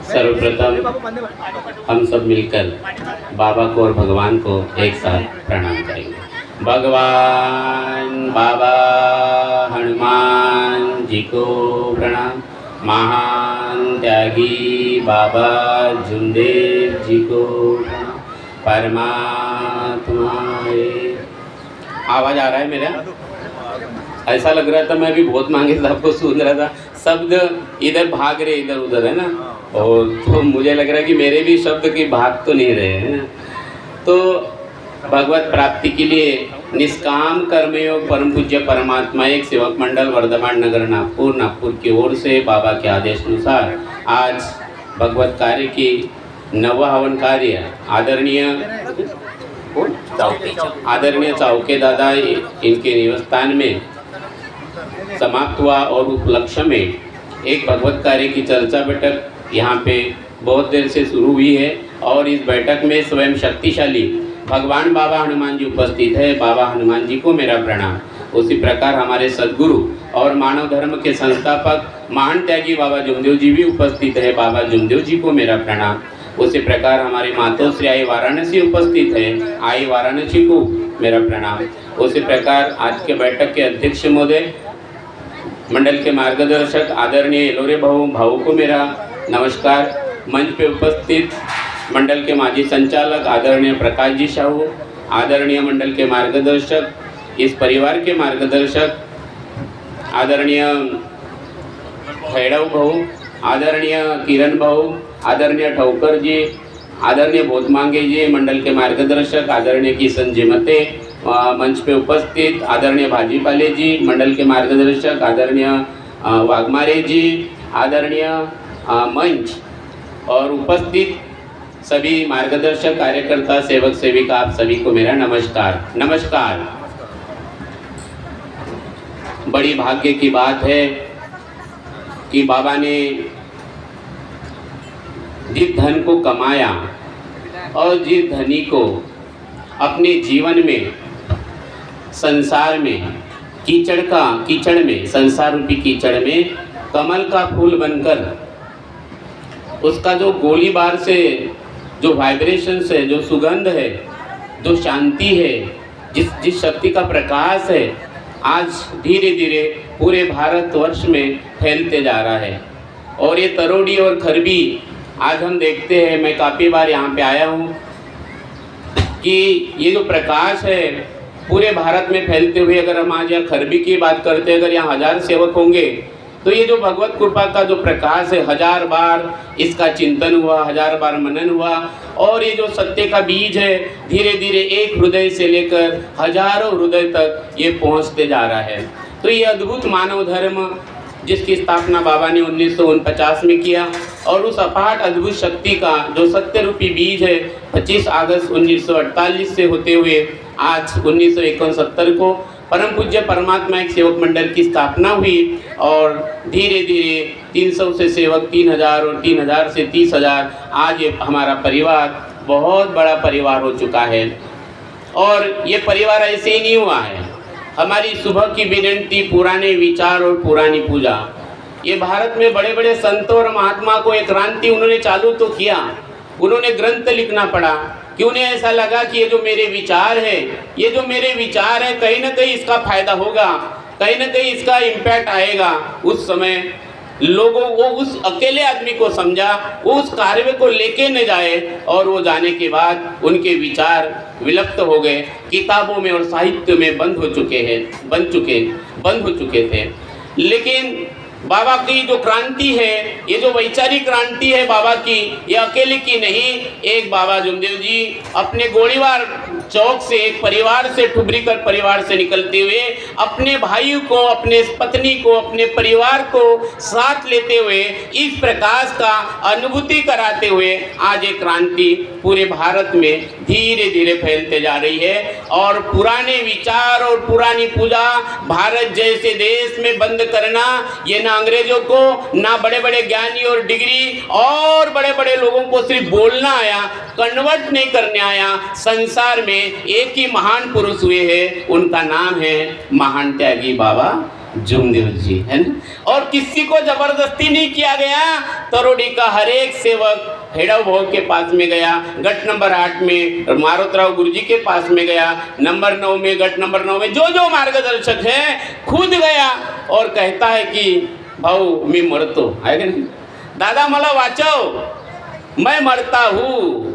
सर्वप्रथम हम सब मिलकर बाबा को और भगवान को एक साथ प्रणाम करेंगे। भगवान बाबा हनुमान जी को प्रणाम। महान त्यागी बाबा जुमदेव जी को प्रणाम। परमात्मा आवाज़ आ रहा है मेरा? ऐसा लग रहा था मैं भी बहुत मांगे सबको सुन रहा था, शब्द इधर भाग रहे इधर उधर है ना, और तो मुझे लग रहा है कि मेरे भी शब्द की भाग तो नहीं रहे हैं ना। तो भगवत प्राप्ति के लिए निष्काम कर्मयोग परम पूज्य परमात्मा एक सेवक मंडल वर्धमान नगर नागपुर की ओर से बाबा के आदेश अनुसार आज भगवत कार्य की नव हवन कार्य आदरणीय चावके दादा इनके निवासस्थान में समाप्त हुआ और उपलक्ष्य में एक भगवत कार्य की चर्चा बैठक यहाँ पे बहुत देर से शुरू हुई है और इस बैठक में स्वयं शक्तिशाली भगवान बाबा हनुमान जी उपस्थित है। बाबा हनुमान जी को मेरा प्रणाम। उसी प्रकार हमारे सद्गुरु और मानव धर्म के संस्थापक महान त्यागी बाबा जुमदेव जी भी उपस्थित है। बाबा जुमदेव जी को मेरा प्रणाम। उसी प्रकार हमारी मातोश्री आई वाराणसी उपस्थित है। आई वाराणसी को मेरा प्रणाम। उसी प्रकार आज के बैठक के अध्यक्ष महोदय मंडल के मार्गदर्शक आदरणीय एलोरे भाऊ को मेरा नमस्कार। मंच पे उपस्थित मंडल के माजी संचालक आदरणीय प्रकाश जी साहू, आदरणीय मंडल के मार्गदर्शक, इस परिवार के मार्गदर्शक आदरणीय खैड़व भाऊ, आदरणीय किरण भाऊ, आदरणीय ठौकर जी, आदरणीय भोतमांगे जी मंडल के मार्गदर्शक, आदरणीय किशन जी मते मंच पे उपस्थित, आदरणीय भाजीपाले जी मंडल के मार्गदर्शक, आदरणीय वाघमारे जी, आदरणीय मंच और उपस्थित सभी मार्गदर्शक कार्यकर्ता सेवक सेविका आप सभी को मेरा नमस्कार। बड़ी भाग्य की बात है कि बाबा ने जिस धन को कमाया और जिस धनी को अपने जीवन में संसार में कीचड़ में संसार रूपी कीचड़ में कमल का फूल बनकर उसका जो गोलीबार से जो वाइब्रेशन है, जो सुगंध है, जो शांति है, जिस शक्ति का प्रकाश है, आज धीरे धीरे पूरे भारतवर्ष में फैलते जा रहा है। और ये तरोड़ी और खरबी आज हम देखते हैं, मैं काफ़ी बार यहाँ पे आया हूँ कि ये जो प्रकाश है पूरे भारत में फैलते हुए, अगर हम आज यहाँ खरबी की बात करते हैं, अगर यहाँ 1000 सेवक होंगे तो ये जो भगवत कृपा का जो प्रकाश है 1000 बार इसका चिंतन हुआ, 1000 बार मनन हुआ, और ये जो सत्य का बीज है धीरे धीरे एक हृदय से लेकर हजारों हृदय तक ये पहुँचते जा रहा है। तो ये अद्भुत मानव धर्म जिसकी स्थापना बाबा ने 1949 में किया, और उस अपाट अद्भुत शक्ति का जो सत्य रूपी बीज है 25 अगस्त 1948 से होते हुए आज 1969 को परम पूज्य परमात्मा एक सेवक मंडल की स्थापना हुई, और धीरे धीरे 300 से सेवक 3000 और 3000 से 30,000 आज ये हमारा परिवार बहुत बड़ा परिवार हो चुका है। और ये परिवार ऐसे ही नहीं हुआ है। हमारी सुबह की विनती, पुराने विचार और पुरानी पूजा, ये भारत में बड़े बड़े संतों और महात्मा को एक क्रांति उन्होंने चालू तो किया, उन्होंने ग्रंथ लिखना पड़ा कि उन्हें ऐसा लगा कि ये जो मेरे विचार है, ये जो मेरे विचार है कहीं ना कहीं इसका फायदा होगा, कहीं ना कहीं इसका इम्पैक्ट आएगा। उस समय लोगों वो उस अकेले आदमी को समझा, वो उस कार्य को लेके न जाए, और वो जाने के बाद उनके विचार विलुप्त हो गए, किताबों में और साहित्य में बंद हो चुके थे। लेकिन बाबा की जो क्रांति है, ये जो वैचारिक क्रांति है बाबा की, ये अकेले की नहीं। एक बाबा जुमदेव जी अपने गोलीबार चौक से एक परिवार से ठुबरीकर परिवार से निकलते हुए अपने भाई को, अपने पत्नी को, अपने परिवार को साथ लेते हुए इस प्रकाश का अनुभूति कराते हुए आज एक क्रांति पूरे भारत में धीरे धीरे फैलते जा रही है। और पुराने विचार और पुरानी पूजा भारत जैसे देश में बंद करना, ये ना अंग्रेजों को, ना बड़े बड़े ज्ञानी और डिग्री और बड़े बड़े लोगों को सिर्फ बोलना आया, कन्वर्ट नहीं करने आया। संसार में एक ही महान पुरुष हुए हैं, उनका नाम है महान त्यागी बाबा जुमदेव जी, है ना। और किसी को जबरदस्ती नहीं किया गया। तरोड़ी का हर एक सेवक हेड़व भोग के पास में गया, गट नंबर 8 में मारुतराव गुरुजी के पास में गया, नंबर 9 में, गट नंबर 9 में जो मार्गदर्शक है खुद गया और कहता है कि भाऊ मी मरतो, है कि नहीं, दादा मला वाचव, मैं मरता हूँ।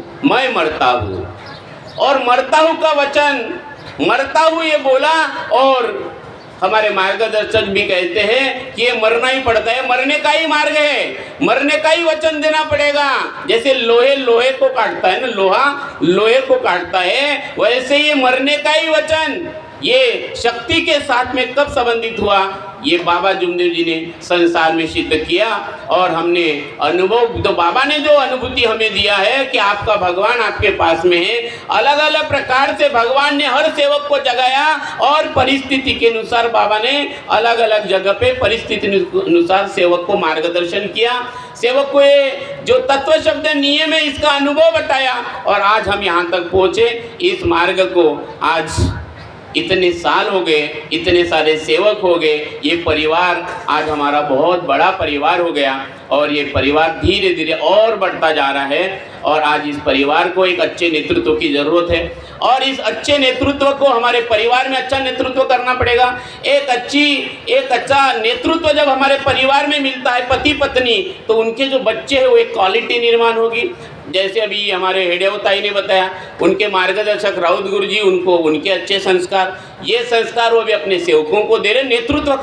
और मरता हूँ का वचन, मरता हूँ ये बोला, और हमारे मार्गदर्शक भी कहते हैं कि ये मरना ही पड़ता है, मरने का ही मार्ग है, मरने का ही वचन देना पड़ेगा। जैसे लोहे को काटता है ना, लोहा लोहे को काटता है, वैसे ये मरने का ही वचन ये शक्ति के साथ में कब संबंधित हुआ, ये बाबा जुमदेव जी ने संसार में सिद्ध किया। और हमने अनुभव, तो बाबा ने जो अनुभूति हमें दिया है कि आपका भगवान आपके पास में है, अलग अलग प्रकार से भगवान ने हर सेवक को जगाया और परिस्थिति के अनुसार बाबा ने अलग अलग जगह पे परिस्थिति अनुसार सेवक को मार्गदर्शन किया, सेवक को ये जो तत्व शब्द नियम है इसका अनुभव बताया, और आज हम यहाँ तक पहुँचे। इस मार्ग को आज इतने साल हो गए, इतने सारे सेवक हो गए, ये परिवार आज हमारा बहुत बड़ा परिवार हो गया, और ये परिवार धीरे धीरे और बढ़ता जा रहा है। और आज इस परिवार को एक अच्छे नेतृत्व की ज़रूरत है, और इस अच्छे नेतृत्व को हमारे परिवार में अच्छा नेतृत्व करना पड़ेगा। एक अच्छा नेतृत्व जब हमारे परिवार में मिलता है, पति पत्नी, तो उनके जो बच्चे हैं वो एक क्वालिटी निर्माण होगी। जैसे अभी हमारे हेडेवताई ने बताया, उनके मार्गदर्शक राउत गुरु जी, उनको उनके अच्छे संस्कार, ये संस्कार वो भी अपने सेवकों को दे रहे। नेतृत्व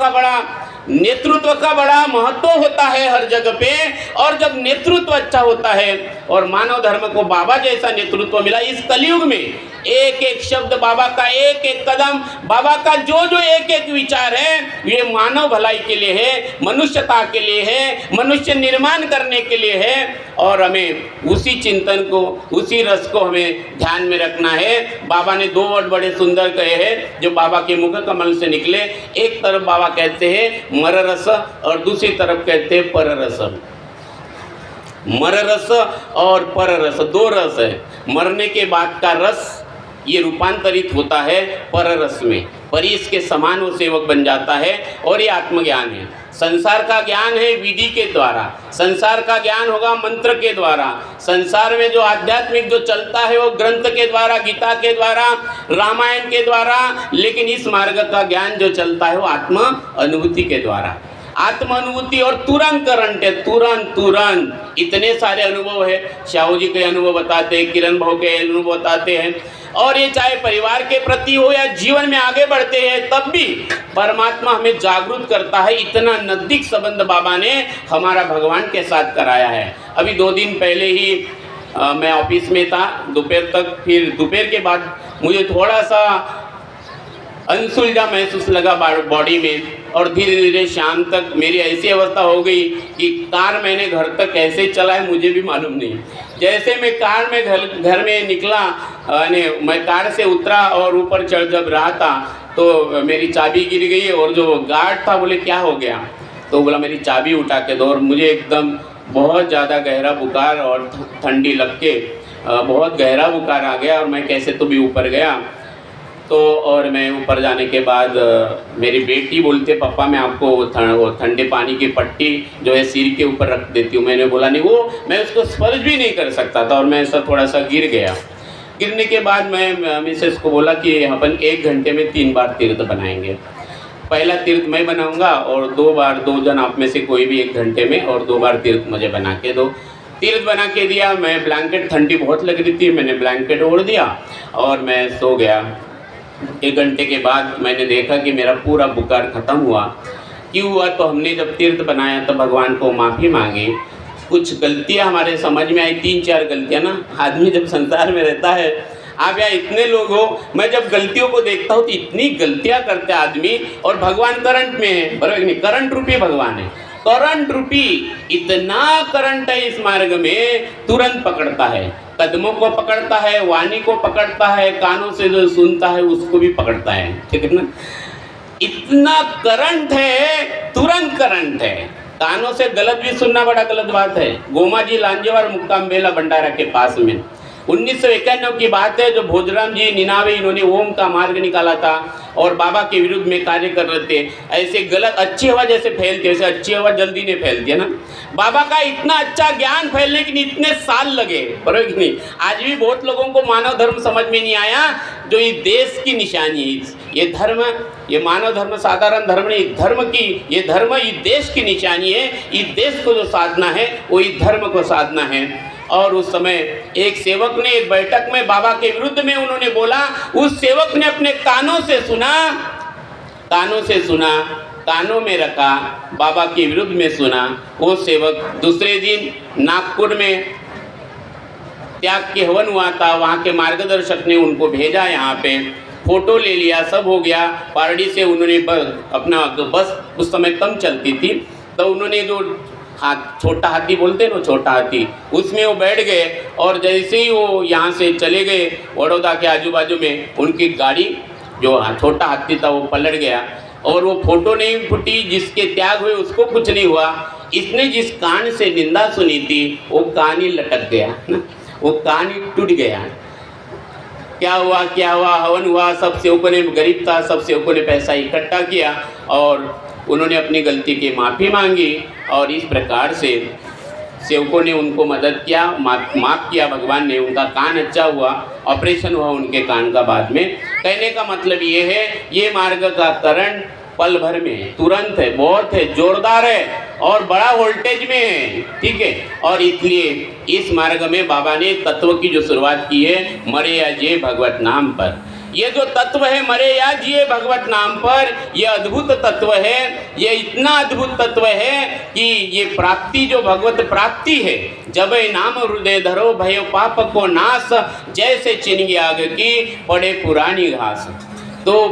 का बड़ा महत्व होता है हर जगह पे, और जब नेतृत्व अच्छा होता है, और मानव धर्म को बाबा जैसा नेतृत्व मिला इस कलयुग में, एक एक शब्द बाबा का, एक एक कदम बाबा का, जो एक एक विचार है, ये मानव भलाई के लिए है, मनुष्यता के लिए है, मनुष्य निर्माण करने के लिए है। और हमें उसी चिंतन को, उसी रस को हमें ध्यान में रखना है। बाबा ने 2 वर्ड बड़े सुंदर कहे हैं जो बाबा के मुख कमल से निकले। एक तरफ बाबा कहते हैं मर रस, और दूसरी तरफ कहते हैं पर रस। मर रस और पर रस, 2 रस है। मरने के बाद का रस ये रूपांतरित होता है पर रस में, परीस के समान वो सेवक बन जाता है, और ये आत्मज्ञान है। संसार का ज्ञान है विधि के द्वारा, संसार का ज्ञान होगा मंत्र के द्वारा, संसार में जो आध्यात्मिक जो चलता है वो ग्रंथ के द्वारा, गीता के द्वारा, रामायण के द्वारा, लेकिन इस मार्ग का ज्ञान जो चलता है वो आत्म अनुभूति के द्वारा, आत्म अनुभूति। और तुरंत करंट है, तुरंत इतने सारे अनुभव है। शाहू जी के अनुभव बताते हैं, किरण भाव के अनुभव बताते हैं, और ये चाहे परिवार के प्रति हो या जीवन में आगे बढ़ते हैं, तब भी परमात्मा हमें जागरूक करता है। इतना नज़दीक संबंध बाबा ने हमारा भगवान के साथ कराया है। अभी 2 दिन पहले ही मैं ऑफिस में था दोपहर तक, फिर दोपहर के बाद मुझे थोड़ा सा अनसुलझा महसूस लगा बॉडी में, और धीरे धीरे शाम तक मेरी ऐसी अवस्था हो गई कि कार मैंने घर तक कैसे चलाए मुझे भी मालूम नहीं। जैसे मैं कार में घर में निकला, मैं कार से उतरा और ऊपर चढ़ जब रहा था तो मेरी चाबी गिर गई, और जो गार्ड था बोले क्या हो गया, तो बोला मेरी चाबी उठा के दो। और मुझे एकदम बहुत ज़्यादा गहरा बुखार और ठंडी लग के बहुत गहरा बुखार आ गया, और मैं कैसे तो भी ऊपर गया। तो और मैं ऊपर जाने के बाद मेरी बेटी बोलते पापा मैं आपको वो ठंडे पानी की पट्टी जो है सिर के ऊपर रख देती हूँ। मैंने बोला नहीं, वो मैं उसको स्पर्श भी नहीं कर सकता था, और मैं ऐसा थोड़ा सा गिर गया। गिरने के बाद मैं मिसेस को बोला कि अपन 1 घंटे में 3 बार तीर्थ बनाएंगे। पहला तीर्थ मैं बनाऊँगा, और 2 बार 2 जन आप में से कोई भी 1 घंटे में, और 2 बार तीर्थ मुझे बना के दो। तीर्थ बना के दिया। मैं ब्लैंकेट, ठंडी बहुत लग रही थी, मैंने ब्लैंकेट ओढ़ दिया और मैं सो गया। 1 घंटे के बाद मैंने देखा कि मेरा पूरा बुखार ख़त्म हुआ। क्यों हुआ? तो हमने जब तीर्थ बनाया तो भगवान को माफ़ी मांगी। कुछ गलतियां हमारे समझ में आई, 3-4 गलतियां ना, आदमी जब संसार में रहता है, आप यहाँ इतने लोग हो, मैं जब गलतियों को देखता हूँ तो इतनी गलतियां करते आदमी, और भगवान करंट में है, बराबर नहीं, करंट रूपी भगवान है, करंट रूपी, इतना करंट है इस मार्ग में, तुरंत पकड़ता है, कदमों को पकड़ता है, वाणी को पकड़ता है, कानों से जो सुनता है उसको भी पकड़ता है, ठीक है ना। इतना करंट है, तुरंत करंट है। कानों से गलत भी सुनना बड़ा गलत बात है। गोमा जी लांजेवार मुक्काम बेला भंडारा के पास में 1991 की बात है, जो भोजराम जी निनावे, इन्होंने ओम का मार्ग निकाला था और बाबा के विरुद्ध में कार्य कर रहे थे। ऐसे गलत, अच्छी हवा जैसे फैलती है वैसे अच्छी हवा जल्दी नहीं फैलती है ना। बाबा का इतना अच्छा ज्ञान फैलने के लिए इतने साल लगे, बराबर कि नहीं। आज भी बहुत लोगों को मानव धर्म समझ में नहीं आया, जो इस देश की निशानी है। ये धर्म, ये मानव धर्म साधारण धर्म नहीं, धर्म की, ये धर्म इस देश की निशानी है। इस देश को जो साधना है वो इस धर्म को साधना है। और उस समय एक सेवक ने एक बैठक में बाबा के विरुद्ध में उन्होंने बोला, उस सेवक ने अपने कानों से सुना, कानों में रखा, बाबा के विरुद्ध में सुना। वो सेवक दूसरे दिन नागपुर में त्याग के हवन हुआ था, वहाँ के मार्गदर्शक ने उनको भेजा यहाँ पे, फोटो ले लिया, सब हो गया। पारडी से उन्होंने अपना बस उस समय कम चलती थी, तो उन्होंने जो छोटा हाथी बोलते हैं ना, छोटा हाथी, उसमें वो बैठ गए। और जैसे ही वो यहाँ से चले गए बड़ौदा के आजू बाजू में, उनकी गाड़ी जो छोटा हाथी था वो पलट गया। और वो फोटो नहीं फूटी, जिसके त्याग हुए उसको कुछ नहीं हुआ। इसने जिस कान से निंदा सुनी थी वो कान ही लटक गया ना, वो कान ही टूट गया। क्या हुआ, हवन हुआ, सब सेवकों ने, गरीब था, सब सेवकों ने पैसा इकट्ठा किया और उन्होंने अपनी गलती की माफ़ी मांगी। और इस प्रकार से सेवकों ने उनको मदद किया, माफ़ किया भगवान ने, उनका कान अच्छा हुआ, ऑपरेशन हुआ उनके कान का बाद में। कहने का मतलब ये है, ये मार्ग का करण पल भर में, तुरंत है, बहुत है, जोरदार है और बड़ा वोल्टेज में है, ठीक है। और इसलिए इस मार्ग में बाबा ने तत्व की जो शुरुआत की है, मरे या जिए भगवत नाम पर। ये जो तत्व है, मरे या जिए भगवत नाम पर, ये अद्भुत तत्व है। ये इतना अद्भुत तत्व है कि ये प्राप्ति, जो भगवत प्राप्ति है, जब नाम हृदय धरो भयो पाप को नाश, जैसे चिन्ह आग की पड़े पुरानी घास। तो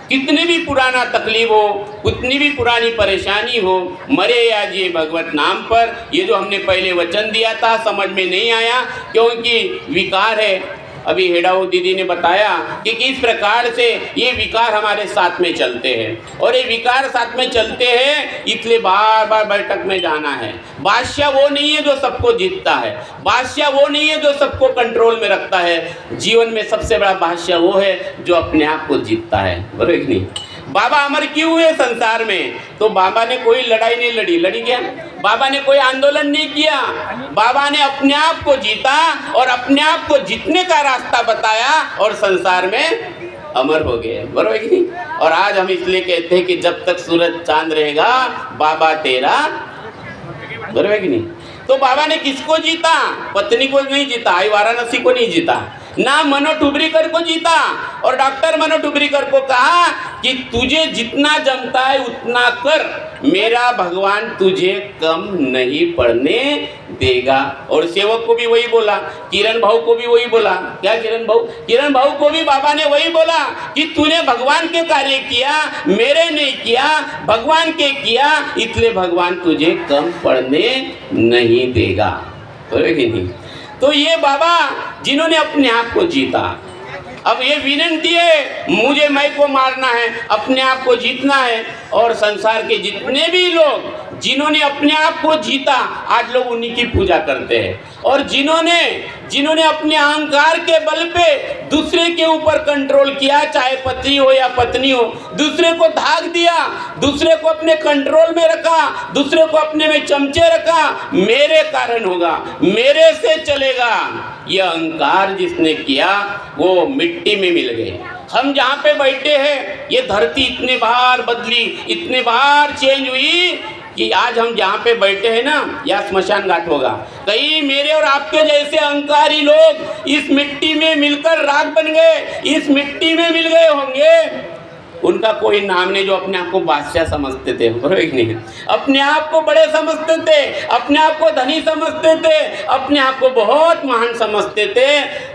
कितनी भी पुराना तकलीफ हो, कितनी भी पुरानी परेशानी हो, मरे या जिए भगवत नाम पर। ये जो हमने पहले वचन दिया था समझ में नहीं आया, क्योंकि विकार है। अभी हेडाओ दीदी ने बताया कि किस प्रकार से ये विकार हमारे साथ में चलते हैं, और ये विकार साथ में चलते हैं, इसलिए बार बार बैठक में जाना है। बादशाह वो नहीं है जो सबको जीतता है, बादशाह वो नहीं है जो सबको कंट्रोल में रखता है। जीवन में सबसे बड़ा बादशाह वो है जो अपने आप को जीतता है, बराबर कि नहीं। बाबा अमर क्यों हुए संसार में? तो बाबा ने कोई लड़ाई नहीं लड़ी क्या? बाबा ने कोई आंदोलन नहीं किया। बाबा ने अपने आप को जीता और अपने आप को जीतने का रास्ता बताया और संसार में अमर हो गए, बराबर कि नहीं। और आज हम इसलिए कहते हैं कि जब तक सूरज चांद रहेगा बाबा तेरा, बराबर कि नहीं। तो बाबा ने किसको जीता? पत्नी को नहीं जीता, आई वाराणसी को नहीं जीता, ना मनो टुबरीकर को जीता। और डॉक्टर मनो टुबरीकर को कहा कि तुझे जितना जमता है उतना कर, मेरा भगवान तुझे कम नहीं पड़ने देगा। और सेवक को भी वही बोला, किरण भाऊ को भी वही बोला। क्या किरण भाऊ को भी बाबा ने वही बोला कि तूने भगवान के कार्य किया, मेरे नहीं किया, भगवान के किया, इसलिए भगवान तुझे कम पड़ने नहीं देगा, तो नहीं। तो ये बाबा जिन्होंने अपने आप को जीता, अब ये विनती है, मुझे मैं को मारना है, अपने आप को जीतना है। और संसार के जितने भी लोग जिन्होंने अपने आप को जीता, आज लोग उन्हीं की पूजा करते हैं। और जिन्होंने अपने अहंकार के बल पे दूसरे के ऊपर कंट्रोल किया, चाहे पति हो या पत्नी हो, दूसरे को धाक दिया, दूसरे को अपने कंट्रोल में रखा, दूसरे को अपने में चमचे रखा, मेरे कारण होगा, मेरे से चलेगा, ये अहंकार जिसने किया वो मिट्टी में मिल गए। हम जहाँ पे बैठे हैं, ये धरती इतने बार बदली, इतने बार चेंज हुई कि आज हम जहाँ पे बैठे हैं ना, या स्मशान घाट होगा। कई मेरे और आपके जैसे अहंकारी लोग इस मिट्टी में मिलकर राख बन गए, इस मिट्टी में मिल गए होंगे। उनका कोई नाम नहीं, जो अपने आप को बादशाह समझते थे, नहीं, अपने आप को बड़े समझते थे, अपने आप को धनी समझते थे, अपने आप को बहुत महान समझते थे।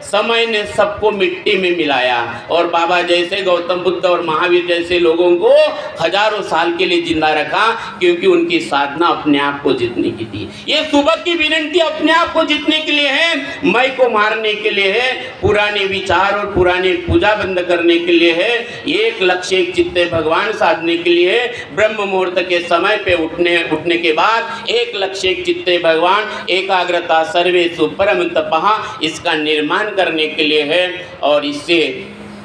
समय ने सबको मिट्टी में मिलाया और बाबा जैसे गौतम बुद्ध और महावीर जैसे लोगों को हजारों साल के लिए जिंदा रखा, क्योंकि उनकी साधना अपने आप को जीतने की थी। ये सुबह की विनती अपने आप को जीतने के लिए है, मैं को मारने के लिए है, पुराने विचार और पुराने पूजा बंद करने के लिए है। एक लक्ष्य लक्ष्य एक चित्ते भगवान साधने के लिए ब्रह्म मुहूर्त के समय पे उठने के बाद एक लक्ष्य एक चित्ते भगवान, एकाग्रता सर्वेषु परम तपः, इसका निर्माण करने के लिए है। और इससे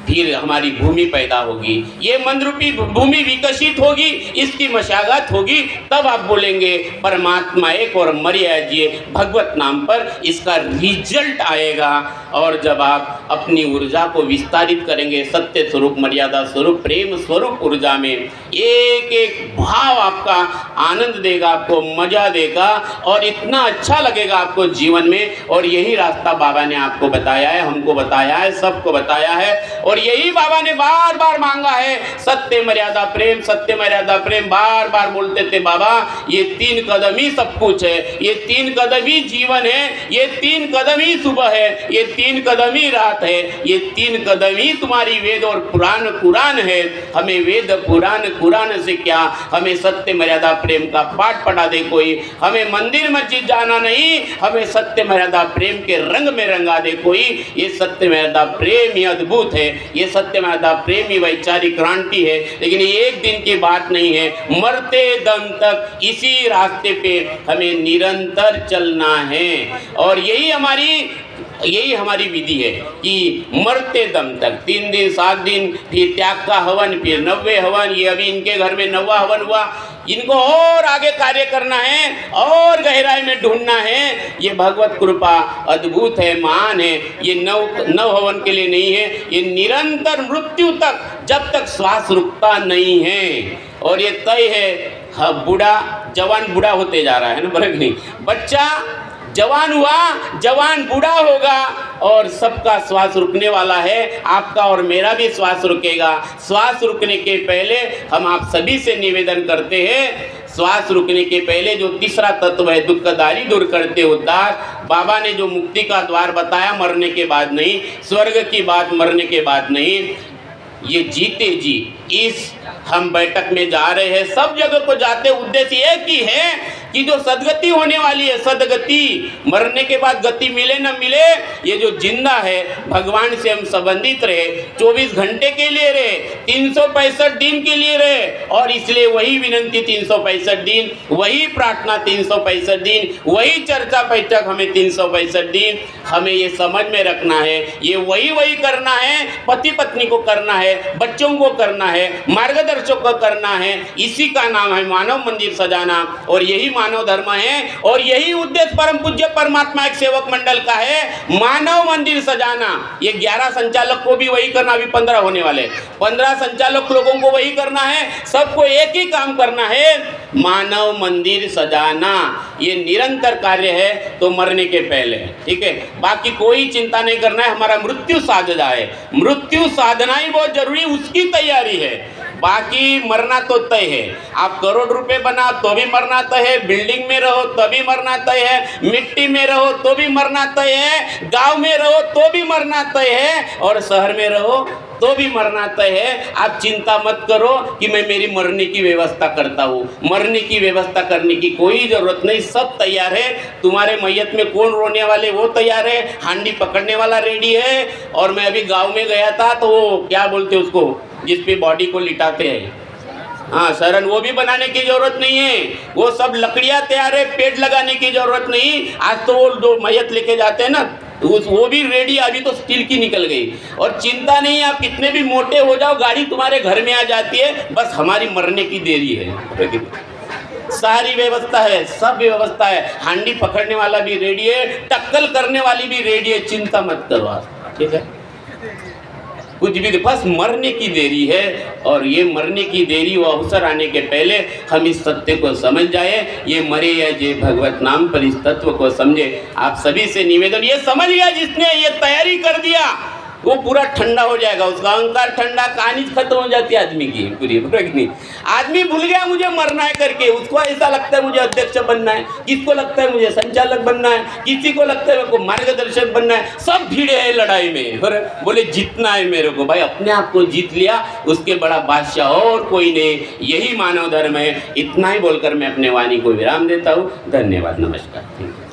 फिर हमारी भूमि पैदा होगी, ये मन रूपी भूमि विकसित होगी, इसकी मशागत होगी, तब आप बोलेंगे परमात्मा एक और मर्यादा जी भगवत नाम पर, इसका रिजल्ट आएगा। और जब आप अपनी ऊर्जा को विस्तारित करेंगे सत्य स्वरूप, मर्यादा स्वरूप, प्रेम स्वरूप ऊर्जा में, एक एक भाव आपका आनंद देगा, आपको मजा देगा और इतना अच्छा लगेगा आपको जीवन में। और यही रास्ता बाबा ने आपको बताया है, हमको बताया है, सबको बताया है। और यही बाबा ने बार बार मांगा है, सत्य मर्यादा प्रेम, सत्य मर्यादा प्रेम, बार बार बोलते थे बाबा। ये 3 कदम ही सब कुछ है, ये 3 कदम ही जीवन है, ये 3 कदम ही सुबह है, ये 3 कदम ही रात है, ये 3 कदम ही तुम्हारी वेद और पुराण कुरान है। हमें वेद पुराण कुरान से क्या, हमें सत्य मर्यादा प्रेम का पाठ पढ़ा दे कोई, हमें मंदिर मस्जिद जाना नहीं, हमें सत्य मर्यादा प्रेम के रंग में रंगा दे कोई। ये सत्य मर्यादा प्रेम ही अद्भुत है, ये सत्य मर्यादा प्रेम ही वैचारिक क्रांति है। लेकिन ये एक दिन की बात नहीं है, मरते दम तक इसी रास्ते पे हमें निरंतर चलना है। और यही हमारी विधि है कि मरते दम तक 3 दिन 7 दिन, फिर त्याग का हवन, फिर 90 हवन। ये अभी इनके घर में 90वां हवन हुआ, इनको और आगे कार्य करना है और गहराई में ढूंढना है। ये भगवत कृपा अद्भुत है, महान है। ये नव हवन के लिए नहीं है, ये निरंतर मृत्यु तक, जब तक श्वास रुकता नहीं है। और ये तय है, हाँ, जवान बूढ़ा होते जा रहा है ना, बरक नहीं, बच्चा जवान हुआ, जवान बूढ़ा होगा और सबका श्वास रुकने वाला है, आपका और मेरा भी श्वास रुकेगा। श्वास रुकने के पहले हम आप सभी से निवेदन करते हैं, श्वास रुकने के पहले जो तीसरा तत्व है दुखदारी दूर करते उद्धार, बाबा ने जो मुक्ति का द्वार बताया, मरने के बाद नहीं, स्वर्ग की बात मरने के बाद नहीं, ये जीते जी इस हम बैठक में जा रहे हैं, सब जगह को जाते उद्देश्य एक ही है कि जो सदगति होने वाली है, सदगति, मरने के बाद गति मिले न मिले, ये जो जिंदा है भगवान से हम संबंधित रहे, 24 घंटे के लिए रहे, 365 दिन के लिए रहे। और इसलिए वही विनंती 365 दिन, वही प्रार्थना 365 दिन, वही चर्चा बैठक हमें 365 दिन, हमें ये समझ में रखना है। ये वही करना है, पति पत्नी को करना है, बच्चों को करना है, मार्गदर्शक को करना है। इसी का नाम है मानव मंदिर सजाना, और यही मानव धर्म है। और यही उद्देश्य परम पूज्य परमात्मा एक सेवक मंडल का है, मानव मंदिर सजाना। ये 11 संचालक को भी वही करना, अभी 15 होने वाले, 15 संचालक लोगों को वही करना है, सबको एक ही काम करना है, मानव मंदिर सजाना। ये निरंतर कार्य है, तो मरने के पहले, ठीक है, बाकी कोई चिंता नहीं करना है। हमारा मृत्यु साधना है, मृत्यु साधना ही बहुत जरूरी, उसकी तैयारी है। बाकी मरना तो तय है, आप करोड़ रुपए बनाओ तो भी मरना तय है, बिल्डिंग में रहो तो भी मरना तय है, मिट्टी में रहो तो भी मरना तय है, गांव में रहो तो भी मरना तय है, और शहर में रहो तो भी मरना तय है। आप चिंता मत करो कि मैं मेरी मरने की व्यवस्था करता हूँ, मरने की व्यवस्था करने की कोई ज़रूरत नहीं, सब तैयार है। तुम्हारे मैयत में कौन रोने वाले वो तैयार है, हांडी पकड़ने वाला रेडी है। और मैं अभी गांव में गया था, तो वो क्या बोलते उसको, जिस पे बॉडी को लिटाते हैं, हाँ शरण, वो भी बनाने की जरूरत नहीं है, वो सब लकड़ियाँ तैयार है, पेड़ लगाने की जरूरत नहीं। आज तो वो जो मैयत लेके जाते हैं ना, वो भी रेडी, अभी तो स्टील की निकल गई। और चिंता नहीं, आप कितने भी मोटे हो जाओ, गाड़ी तुम्हारे घर में आ जाती है, बस हमारी मरने की देरी है। सारी व्यवस्था है, सब व्यवस्था है, हांडी पकड़ने वाला भी रेडी है, टक्कल करने वाली भी रेडी है, चिंता मत करो आप, ठीक है। कुछ भी, बस मरने की देरी है। और ये मरने की देरी, वो अवसर आने के पहले हम इस सत्य को समझ जाए, ये मरे या जे भगवत नाम पर इस तत्व को समझे। आप सभी से निवेदन, ये समझ गया जिसने ये तैयारी कर दिया, वो पूरा ठंडा हो जाएगा, उसका अहंकार ठंडा, कहानी खत्म हो जाती है आदमी की पूरी, नहीं। आदमी भूल गया मुझे मरना है करके, उसको ऐसा लगता है मुझे अध्यक्ष बनना है, किसको लगता है मुझे संचालक बनना है, किसी को लगता है मेरे को मार्गदर्शक बनना है, सब भिड़े हैं लड़ाई में, और बोले जीतना है मेरे को। भाई अपने आप को जीत लिया, उसके बड़ा बादशाह और कोई नहीं, यही मानव धर्म है। इतना ही बोलकर मैं अपने वाणी को विराम देता हूँ। धन्यवाद, नमस्कार।